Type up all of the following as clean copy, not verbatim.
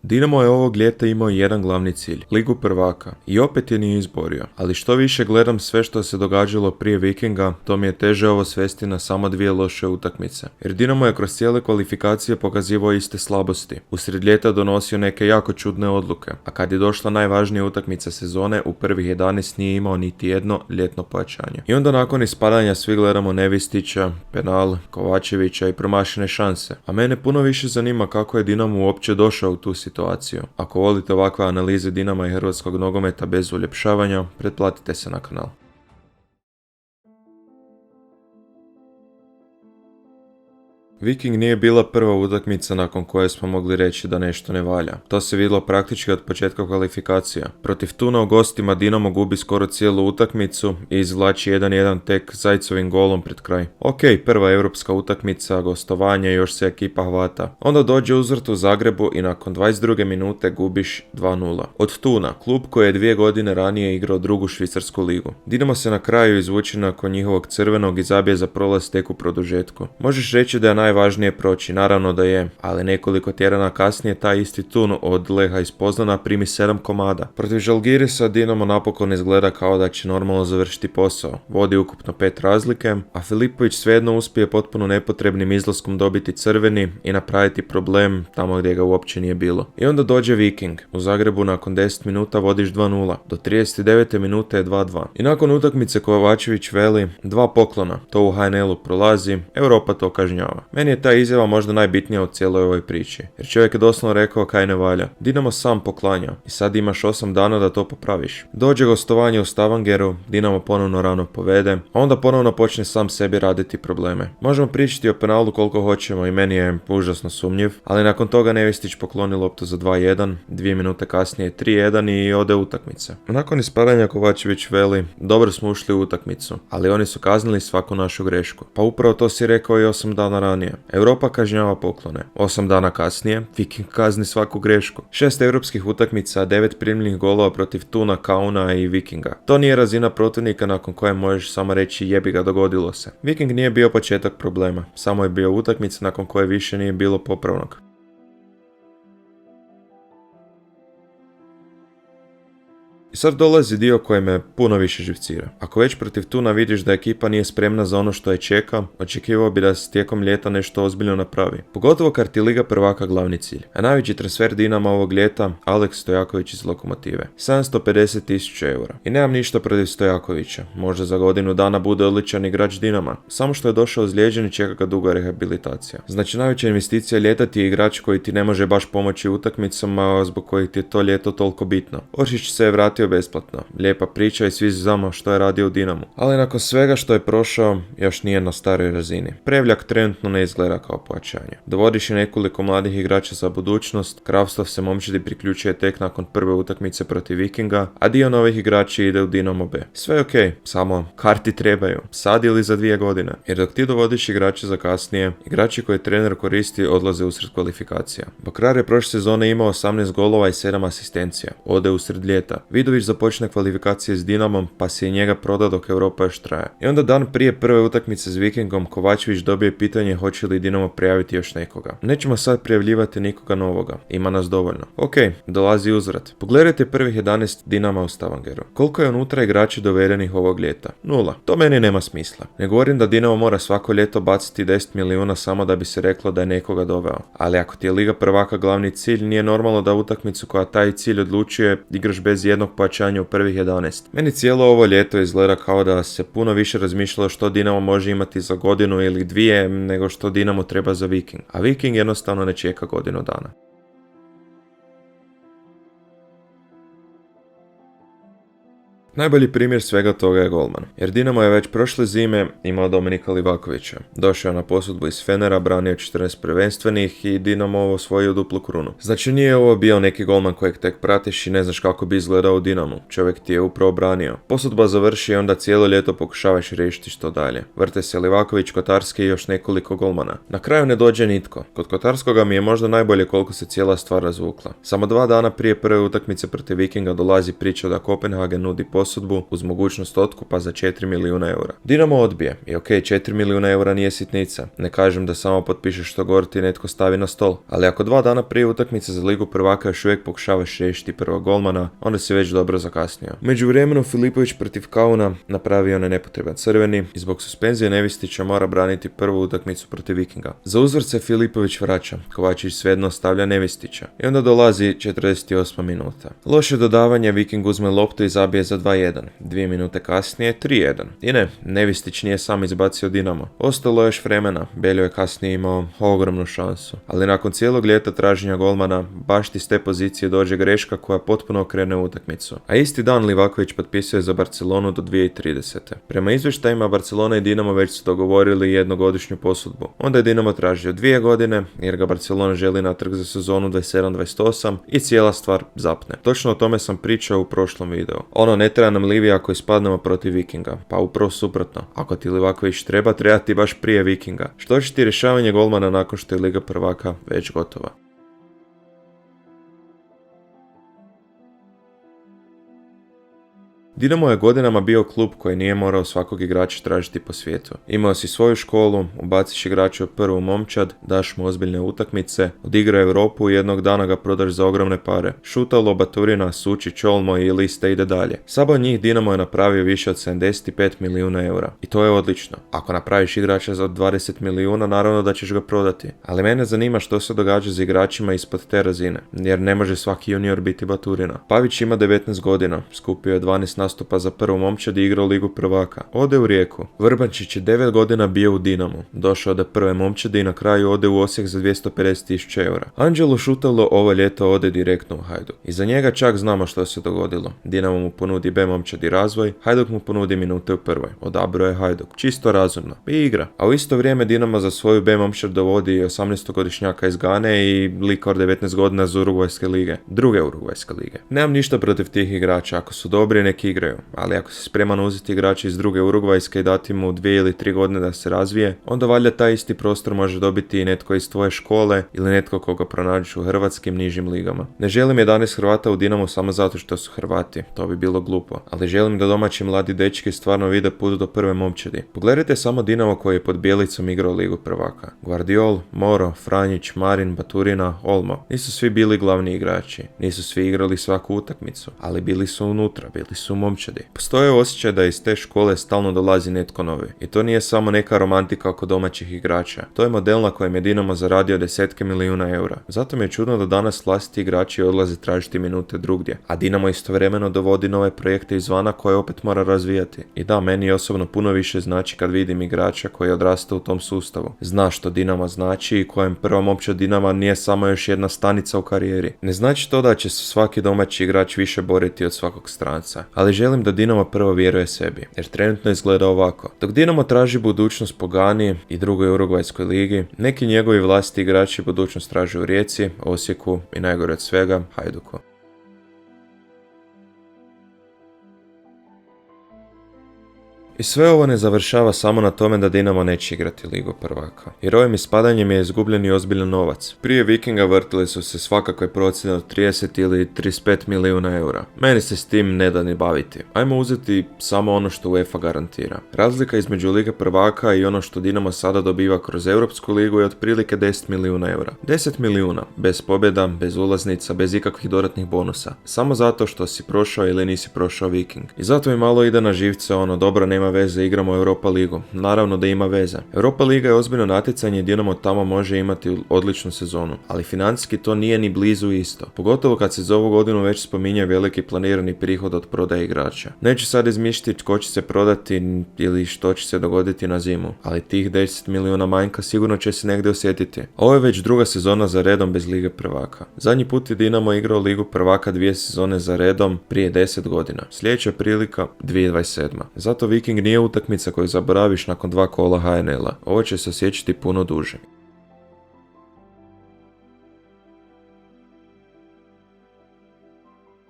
Dinamo je ovog ljeta imao jedan glavni cilj, Ligu prvaka, i opet je nije izborio. Ali što više gledam sve što se događalo prije Vikinga, to mi je teže ovo svesti na samo dvije loše utakmice. Jer Dinamo je kroz cijele kvalifikacije pokazivao iste slabosti. Usred ljeta donosio neke jako čudne odluke, a kad je došla najvažnija utakmica sezone, u prvih 11 nije imao niti jedno ljetno pojačanje. I onda nakon ispadanja svi gledamo Nevistića, penal, Kovačevića i promašene šanse. A mene puno više zanima kako je Dinamo uopće došao u tu situaciju. Ako volite ovakve analize Dinama i hrvatskog nogometa bez uljepšavanja, pretplatite se na kanal. Viking nije bila prva utakmica nakon koje smo mogli reći da nešto ne valja. To se vidjelo praktički od početka kvalifikacija. Protiv Tuna u gostima Dinamo gubi skoro cijelu utakmicu i izvlači 1-1 tek Zajcovim golom pred kraj. Ok, prva europska utakmica, gostovanje, još se ekipa hvata. Onda dođe uzvrat u Zagrebu i nakon 22. minute gubiš 2-0. Od Tuna, klub koji je 2 godine ranije igrao drugu švicarsku ligu. Dinamo se na kraju izvuči nakon njihovog crvenog i zabije za prolaz tek u produžetku. Možeš reći da je najvažnije proći, naravno da je, ali nekoliko tjedana kasnije taj isti Tun od Leha iz Poznana primi 7 komada. Protiv Žalgirisa Dinamo napokon izgleda kao da će normalno završiti posao. Vodi ukupno 5 razlike, a Filipović svejedno uspije potpuno nepotrebnim izlaskom dobiti crveni i napraviti problem tamo gdje ga uopće nije bilo. I onda dođe Viking. U Zagrebu nakon 10 minuta vodiš 2-0. Do 39. minute je 2-2. I nakon utakmice Kovačević veli 2 poklona. To u HNL-u prolazi, Europa to kažnjava. Meni je ta izjava možda najbitnija u cijeloj ovoj priči, jer čovjek je doslovno rekao kaj ne valja. Dinamo sam poklanja i sad imaš 8 dana da to popraviš. Dođe gostovanje u Stavangeru, Dinamo ponovno rano povede, a onda ponovno počne sam sebi raditi probleme. Možemo pričati o penalu koliko hoćemo i meni je užasno sumnjiv, ali nakon toga Nevistić pokloni loptu za 2-1, 2 minute kasnije 3-1 i ode utakmica. Nakon ispadanja Kovačević veli, dobro smo ušli u utakmicu, ali oni su kaznili svaku našu grešku. Pa upravo to si rekao i 8 dana ranije. Europa kažnjava poklone. 8 dana kasnije, Viking kazni svaku grešku. 6 europskih utakmica, 9 primljenih golova protiv Tuna, Kauna i Vikinga. To nije razina protivnika nakon koje možeš samo reći jebi ga, dogodilo se. Viking nije bio početak problema, samo je bio utakmica nakon koje više nije bilo popravnog. I sad dolazi dio koji me puno više živcira. Ako već protiv Tuna vidiš da ekipa nije spremna za ono što je čeka, očekivao bi da se tijekom ljeta nešto ozbiljno napravi. Pogotovo kad ti Liga prvaka glavni cilj. A najveći transfer Dinama ovog ljeta, Alex Stojaković iz Lokomotive. 750.000 eura. I nemam ništa protiv Stojakovića. Možda za godinu dana bude odličan igrač Dinama. Samo što je došao ozlijeđen i čeka ga duga rehabilitacija. Znači najveća investicija ljeta ti je igrač koji ti ne može baš pomoći utakmicama zbog kojih ti je to ljeto toliko bitno. Oršić se je vratio besplatno. Lijepa priča i svi znamo što je radio u Dinamu. Ali nakon svega što je prošao, još nije na staroj razini. Prevljak trenutno ne izgleda kao pojačanje. Dovodiš i nekoliko mladih igrača za budućnost, Kravstov se momčadi priključuje tek nakon prve utakmice protiv Vikinga, a dio novih igrača ide u Dinamo B. Sve je okej, samo karti trebaju. Sad ili za 2 godine. Jer dok ti dovodiš igrače za kasnije, igrači koje trener koristi odlaze usred kvalifikacija. Bakrar je prošle sezone imao 18 golova i 7 asistencija. Ode usred ljeta. Vidović započne kvalifikacije s Dinamom, pa se i njega proda dok Europa još traje. I onda dan prije prve utakmice s Vikingom, Kovačević dobije pitanje hoće li Dinamo prijaviti još nekoga. Nećemo sad prijavljivati nikoga novoga, ima nas dovoljno. Ok, dolazi uzvrat. Pogledajte prvih 11 Dinama u Stavangeru. Koliko je unutra igrači dovedenih ovog ljeta? 0. To meni nema smisla. Ne govorim da Dinamo mora svako ljeto baciti 10 milijuna samo da bi se reklo da je nekoga doveo. Ali ako ti je Liga prvaka glavni cilj, nije normalno da utakmicu koja taj cilj odlučuje igraš bez jednog pojačanja u prvih 11. Meni cijelo ovo ljeto izgleda kao da se puno više razmišljalo što Dinamo može imati za godinu ili 2 nego što Dinamo treba za Viking. A Viking jednostavno ne čeka godinu dana. Najbolji primjer svega toga je golman, jer Dinamo je već prošle zime imao Dominika Livakovića. Došao na posudbu iz Fenera, branio 14 prvenstvenih i Dinamo osvojio duplu krunu. Znači nije ovo bio neki golman kojeg tek pratiš i ne znaš kako bi izgledao u Dinamu. Čovjek ti je upravo branio. Posudba završi i onda cijelo ljeto pokušavaš riješiti što dalje. Vrte se Livaković, Kotarski i još nekoliko golmana. Na kraju ne dođe nitko. Kod Kotarskoga mi je možda najbolje koliko se cijela stvar razvukla. Samo 2 dana prije prve utakmice protiv Vikinga dolazi priča da Kopenhagen nudi posudbu posudbu uz mogućnost otkupa za 4 milijuna eura. Dinamo odbije i 4 milijuna eura nije sitnica. Ne kažem da samo potpišeš što god ti netko stavi na stol, ali ako 2 dana prije utakmice za Ligu prvaka još uvijek pokušavaš riješiti prvog golmana, onda si već dobro zakasnio. U međuvremenu Filipović protiv Kauna napravio onaj nepotreban crveni i zbog suspenzije Nevistića mora braniti prvu utakmicu protiv Vikinga. Za uzvrat se Filipović vraća, Kovačić svejedno ostavlja Nevistića i onda dolazi 48. minuta. Loše dodavanje, Viking uzme loptu i zabije za 2-1. 2 minute kasnije 3-1. I ne, Nevistić nije sam izbacio Dinamo. Ostalo je još vremena, Beljo je kasnije imao ogromnu šansu. Ali nakon cijelog ljeta traženja golmana, baš ti s te pozicije dođe greška koja potpuno okrene utakmicu. A isti dan Livaković potpisuje za Barcelonu do 2030. Prema izvještajima Barcelona i Dinamo već su dogovorili jednogodišnju posudbu. Onda je Dinamo tražio 2 godine jer ga Barcelona želi natrag za sezonu 27-28 i cijela stvar zapne. Točno o tome sam pričao u prošlom videu. Ne treba nam Livija ako ispadnemo protiv Vikinga, pa upravo suprotno. Ako ti Livaković treba ti baš prije Vikinga. Što će ti rješavanje golmana nakon što je Liga prvaka već gotova? Dinamo je godinama bio klub koji nije morao svakog igrača tražiti po svijetu. Imao si svoju školu, ubaciš igrača u prvu momčad, daš mu ozbiljne utakmice, odigra Europu i jednog dana ga prodaš za ogromne pare. Šutalo, Baturina, Sučić, Olmo i lista ide dalje. Samo od njih Dinamo je napravio više od 75 milijuna eura. I to je odlično. Ako napraviš igrača za 20 milijuna, naravno da ćeš ga prodati. Ali mene zanima što se događa za igračima ispod te razine, jer ne može svaki junior biti Baturina. Pavić ima 19 godina, skupio je 12 nastupa za prvu momčad i igrao Ligu prvaka. Ode u Rijeku. Vrbančić je 9 godina bio u Dinamu. Došao do prve momčade i na kraju ode u Osijek za 250.000 eura. Anđelo Šutalo ovo ljeto ode direktno u Hajduk. I za njega čak znamo što se dogodilo. Dinamo mu ponudi B momčadi razvoj, Hajduk mu ponudi minute u prvoj. Odabrao je Hajduk. Čisto razumno. I igra. A u isto vrijeme Dinamo za svoju B momčad dovodi 18-godišnjaka iz Gane i likor 19 godina iz Urugvajske lige. Druge Urugvajske lige. Nemam ništa protiv tih igrača. Ako su dobri, neki igraju. Ali ako si spreman uzeti igrača iz druge Urugvajske i dati mu 2 ili 3 godine da se razvije, onda valjda taj isti prostor može dobiti i netko iz tvoje škole ili netko koga pronađeš u hrvatskim nižim ligama. Ne želim 11 Hrvata u Dinamu samo zato što su Hrvati, to bi bilo glupo, ali želim da domaći mladi dečki stvarno vide put do prve momčadi. Pogledajte samo Dinamo koji je pod Bjelicom igrao Ligu prvaka. Guardiol, Moro, Franjić, Marin, Baturina, Olmo. Nisu svi bili glavni igrači, nisu svi igrali svaku utakmicu, ali bili su unutra, bili su u momčadi. Postoje osjećaj da iz te škole stalno dolazi netko novi. I to nije samo neka romantika oko domaćih igrača. To je model na kojem je Dinamo zaradio desetke milijuna eura. Zato mi je čudno da danas vlastiti igrači odlaze tražiti minute drugdje. A Dinamo istovremeno dovodi nove projekte izvana koje opet mora razvijati. I da, meni osobno puno više znači kad vidim igrača koji odrasta u tom sustavu. Zna što Dinamo znači i kojem prva momčad Dinama nije samo još jedna stanica u karijeri. Ne znači to da će se svaki domaći igrač više boriti od svakog stranca. Ali želim da Dinamo prvo vjeruje sebi, jer trenutno izgleda ovako. Dok Dinamo traži budućnost po Gani i drugoj Urugvajskoj ligi, neki njegovi vlastiti igrači budućnost traže u Rijeci, Osijeku i najgore od svega, Hajduku. I sve ovo ne završava samo na tome da Dinamo neće igrati Ligu prvaka. Jer ovim ispadanjem je izgubljen i ozbiljan novac. Prije Vikinga vrtili su se svakakve procjene od 30 ili 35 milijuna eura. Meni se s tim ne da ni baviti. Ajmo uzeti samo ono što UEFA garantira. Razlika između Lige prvaka i ono što Dinamo sada dobiva kroz Europsku ligu je otprilike 10 milijuna eura. 10 milijuna, bez pobjeda, bez ulaznica, bez ikakvih dodatnih bonusa. Samo zato što si prošao ili nisi prošao Viking. I zato mi malo ide na živce dobro, nema veze, igramo Europa ligu. Naravno da ima veze. Europa liga je ozbiljno natjecanje i Dinamo tamo može imati odličnu sezonu, ali financijski to nije ni blizu isto. Pogotovo kad se za ovu godinu već spominje veliki planirani prihod od prodaje igrača. Neću sad izmišljati tko će se prodati ili što će se dogoditi na zimu, ali tih 10 milijuna manjka sigurno će se negdje osjetiti. Ovo je već druga sezona za redom bez Lige prvaka. Zadnji put je Dinamo igrao Ligu prvaka 2 sezone za redom prije 10 godina. Sljedeća prilika 2027. Zato Viking nije utakmica koju zaboraviš nakon 2 kola HNL-a. Ovo će se osjećati puno duže.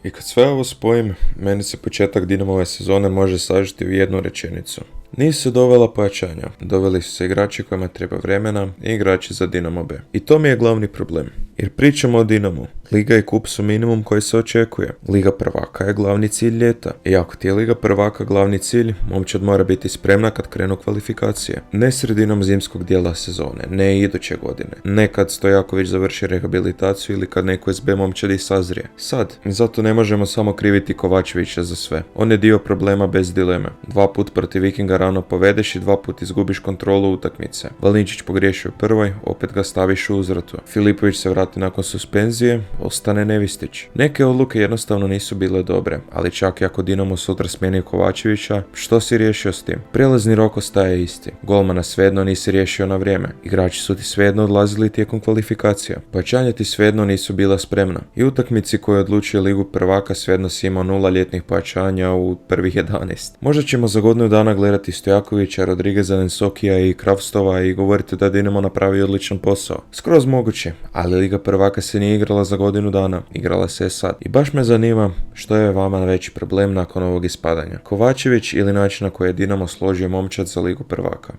I kad sve ovo spojim, meni se početak Dinamove sezone može sažeti u jednu rečenicu. Nisu se dovela pojačanja, doveli su se igrači kojima treba vremena i igrači za Dinamo B. I to mi je glavni problem. Jer pričamo o Dinamu. Liga i kup su minimum koji se očekuje. Liga prvaka je glavni cilj ljeta. I ako ti je Liga prvaka glavni cilj, momčad mora biti spremna kad krenu kvalifikacije. Ne sredinom zimskog dijela sezone, ne iduće godine, ne kad Stojaković završi rehabilitaciju ili kad neko SB momčadi sazrije. Sad, zato ne možemo samo kriviti Kovačevića za sve. On je dio problema bez dileme. 2 put protiv Vikinga rano povedeš i 2 put izgubiš kontrolu utakmice. Valinčić pogriješio u prvoj, opet ga staviš u uzvratu. Filipović se vrati nakon suspenzije, ostane Nevistić. Neke odluke jednostavno nisu bile dobre, ali čak i ako Dinamo sutra smijeni Kovačevića, što si riješio s tim? Prijelazni rok ostaje isti. Golmana svejedno nisi riješio na vrijeme. Igrači su ti svejedno odlazili tijekom kvalifikacija. Pojačanja ti svejedno nisu bila spremna. I utakmici koje odlučuje Ligu prvaka svejedno si imao 0 ljetnih pojačanja u prvih 11. Možda ćemo za godinu dana gledati Stojakovića, Rodrigueza, Nensokija i Kravstova i govoriti da Dinamo napravi odličan posao. Skroz moguće, ali Liga prvaka se nije igrala za godinu dana, igrala se je sad. I baš me zanima što je vama veći problem nakon ovog ispadanja. Kovačević ili način na koji je Dinamo složio momčad za Ligu prvaka.